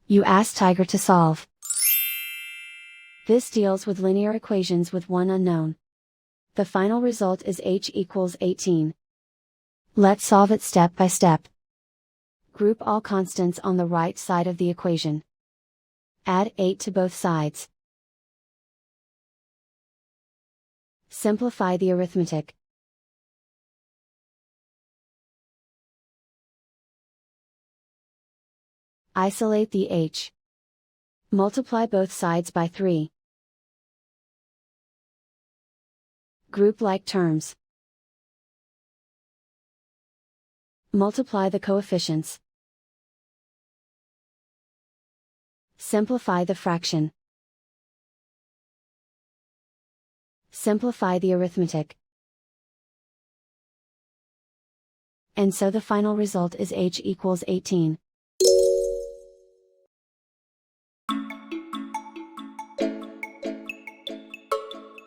You ask Tiger to solve. This deals with linear equations with one unknown. The final result is h equals 18. Let's solve it step by step. Group all constants on the right side of the equation. Add 8 to both sides. Simplify the arithmetic. Isolate the h. Multiply both sides by 3. Group like terms. Multiply the coefficients. Simplify the fraction. Simplify the arithmetic. And so the final result is h equals 18.